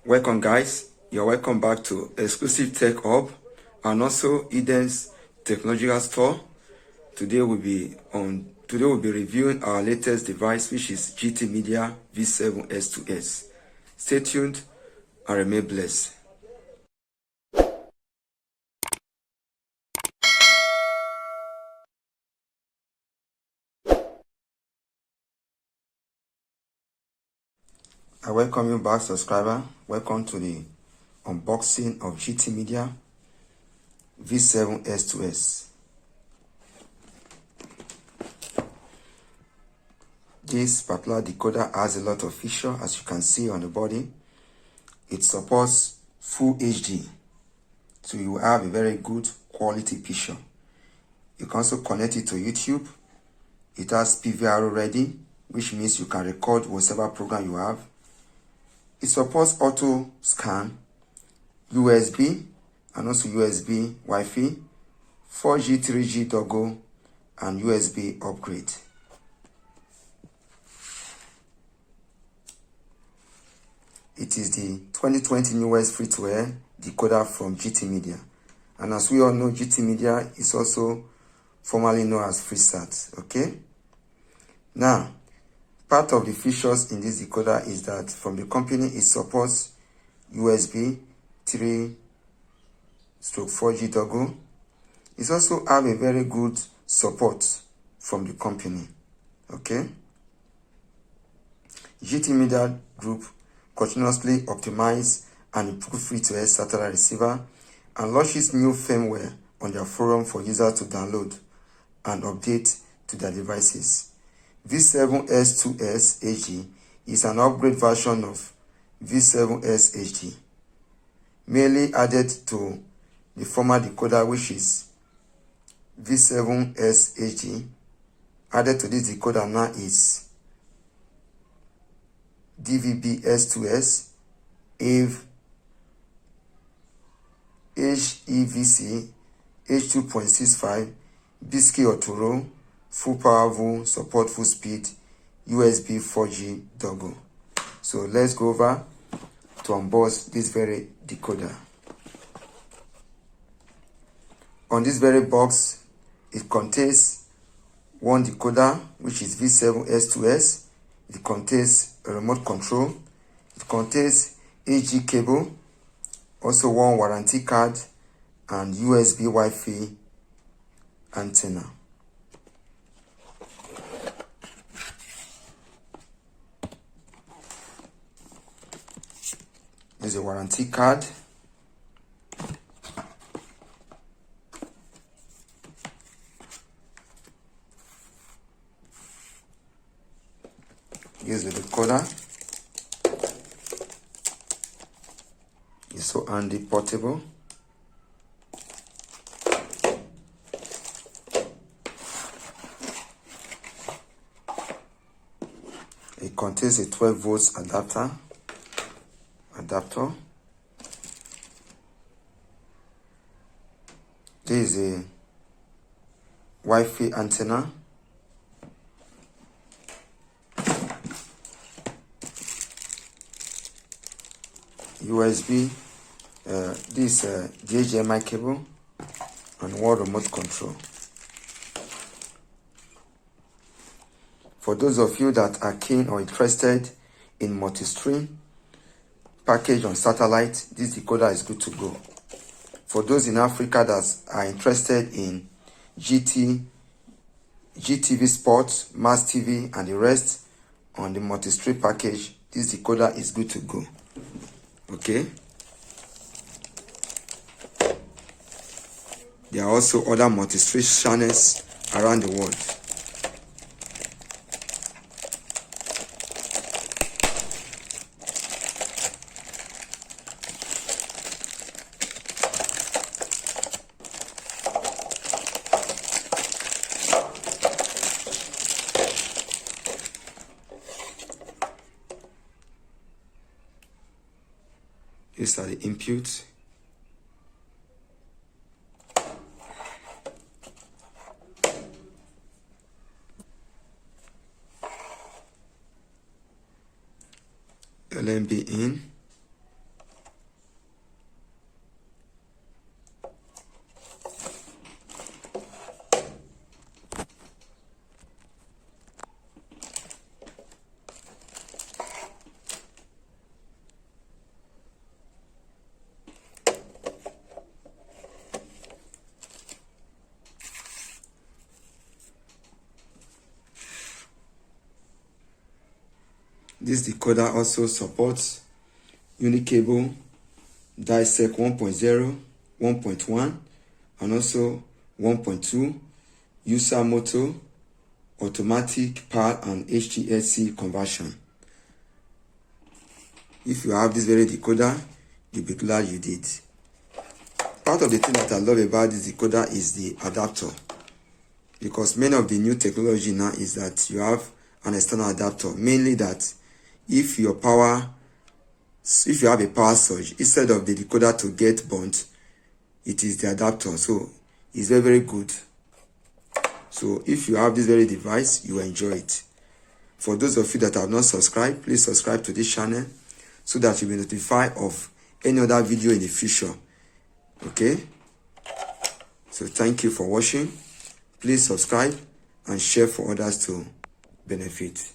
Welcome guys, you're welcome back to Exclusive Tech Hub and also Eden's Technological Store. Today we'll be reviewing our latest device, which is Gtmedia V7 S2X. Stay tuned and remain blessed. I welcome you back, subscriber. Welcome to the unboxing of Gtmedia V7 S2S. This particular decoder has a lot of features, as you can see on the body. It supports full HD, so you will have a very good quality picture. You can also connect it to YouTube. It has PVR ready, which means you can record whatever program you have. It supports auto scan, USB, and also USB Wi-Fi, 4G, 3G toggle, and USB upgrade. It is the 2020 newest free-to-air decoder from Gtmedia. And as we all know, Gtmedia is also formerly known as Freesat. Okay? Now, part of the features in this decoder is that from the company, it supports USB 3/4G toggle. It also have a very good support from the company. Okay? Gtmedia Group continuously optimize and improve free-to-air satellite receiver and launches new firmware on their forum for users to download and update to their devices. V7 S2S HD is an upgrade version of V7S HD, mainly added to the former decoder, which is V7S HD. Added to this decoder now is DVB S2S, HEVC, H2.65, Biscuit Autoro, full powerful, support full speed, USB 4G toggle. So let's go over to unbox this very decoder. On this very box, it contains one decoder, which is V7 S2S. It contains a remote control. It contains HDMI cable, also one warranty card, and USB Wi-Fi antenna. There's a warranty card. Here's the decoder. It's so handy, portable. It contains a 12 volts adapter. There is a Wi-Fi antenna. USB, this HDMI cable, and one remote control. For those of you that are keen or interested in multistream package on satellite, this decoder is good to go. For those in Africa that are interested in GTV Sports, Mass TV, and the rest on the multistream package, this decoder is good to go. Okay? There are also other multistream channels around the world. These are the inputs. LNB in. This decoder also supports unicable DISEC 1.0, 1.1, and also 1.2, user motor, automatic PAL, and HDSC conversion. If you have this very decoder, you'll be glad you did. Part of the thing that I love about this decoder is the adapter, because many of the new technology now is that you have an external adapter, mainly that if you have a power surge, instead of the decoder to get burnt, it is the adapter. So it's very, very good. So if you have this very device, you enjoy it. For those of you that have not subscribed, please subscribe to this channel so that you'll be notified of any other video in the future. Okay? So thank you for watching. Please subscribe and share for others to benefit.